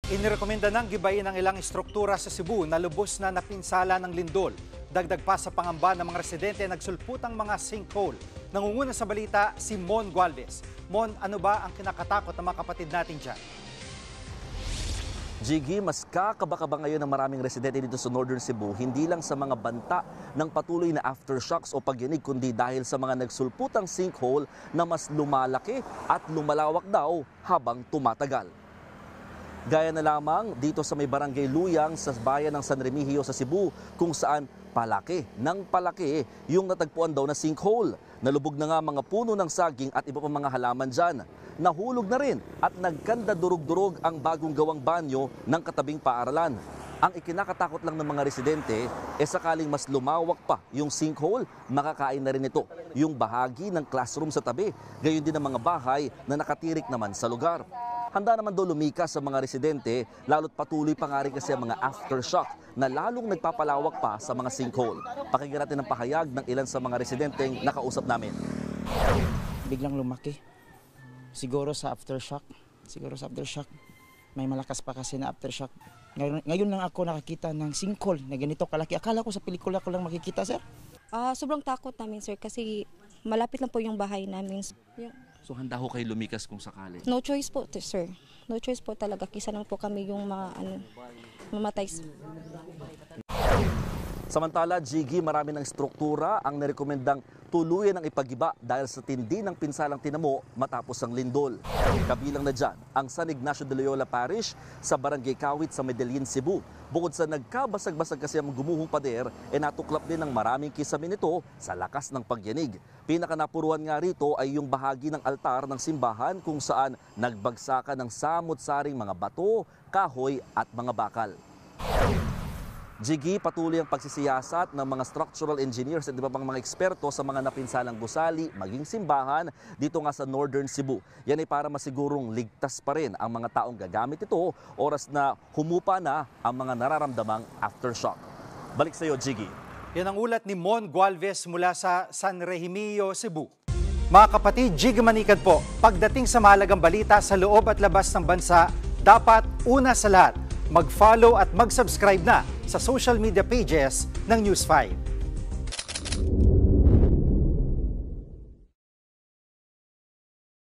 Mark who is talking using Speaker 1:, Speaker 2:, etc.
Speaker 1: Inirekomenda ng gibayin ng ilang istruktura sa Cebu na lubos na napinsala ng lindol. Dagdag pa sa pangamba ng mga residente nagsulputang mga sinkhole. Nangunguna sa balita si Mon Gualvez. Mon, ano ba ang kinakatakot ng mga kapatid natin dyan?
Speaker 2: Jiggy, mas kakaba-kaba ngayon ng maraming residente dito sa Northern Cebu, hindi lang sa mga banta ng patuloy na aftershocks o pagyanig, kundi dahil sa mga nagsulputang sinkhole na mas lumalaki at lumalawak daw habang tumatagal. Gaya na lamang dito sa may barangay Luyang sa bayan ng San Remigio sa Cebu, kung saan palaki yung natagpuan daw na sinkhole. Nalubog na nga mga puno ng saging at iba pang mga halaman dyan. Nahulog na rin at nagkanda durog-durog ang bagong gawang banyo ng katabing paaralan. Ang ikinakatakot lang ng mga residente sakaling mas lumawak pa yung sinkhole, makakain na rin ito yung bahagi ng classroom sa tabi. Gayon din ang mga bahay na nakatirik naman sa lugar. Handa naman daw lumikas sa mga residente, lalo't patuloy pa nga rin kasi ang mga aftershock na lalong nagpapalawak pa sa mga sinkhole. Pakinggan natin ang pahayag ng ilan sa mga residenteng nakausap namin.
Speaker 3: Biglang lumaki. Siguro sa aftershock. May malakas pa kasi na aftershock. Ngayon lang ako nakakita ng sinkhole na ganito kalaki. Akala ko sa pelikula ko lang makikita, sir.
Speaker 4: Sobrang takot namin, sir, kasi malapit lang po yung bahay namin.
Speaker 2: So handa ho kayo lumikas kung sakali?
Speaker 4: No choice po, sir. No choice po talaga. Kisa lang po kami yung mamatay.
Speaker 2: Samantala, Jiggy, marami ng struktura ang nirekomendang tuluyan ng ipagiba dahil sa tindi ng pinsalang tinamo matapos ang lindol. Kabilang na dyan ang San Ignacio de Loyola Parish sa Barangay Kawit sa Medellin, Cebu. Bukod sa nagkabasag-basag kasi ang gumuhong pader, natuklap din ng maraming kisame nito sa lakas ng pagyanig. Pinakanapuruan nga rito ay yung bahagi ng altar ng simbahan kung saan nagbagsakan ng samot-saring mga bato, kahoy at mga bakal. Jiggy, patuloy ang pagsisiyasat ng mga structural engineers at iba pang mga eksperto sa mga napinsalang gusali, maging simbahan dito nga sa Northern Cebu. Yan ay para masigurong ligtas pa rin ang mga taong gagamit ito oras na humupa na ang mga nararamdamang aftershock. Balik sa iyo, Jiggy.
Speaker 1: Yan ang ulat ni Mon Gualvez mula sa San Remigio, Cebu. Mga kapatid, Jiggy Manikad po. Pagdating sa mahalagang balita sa loob at labas ng bansa, dapat una sa lahat, mag-follow at mag-subscribe na sa social media pages ng News 5.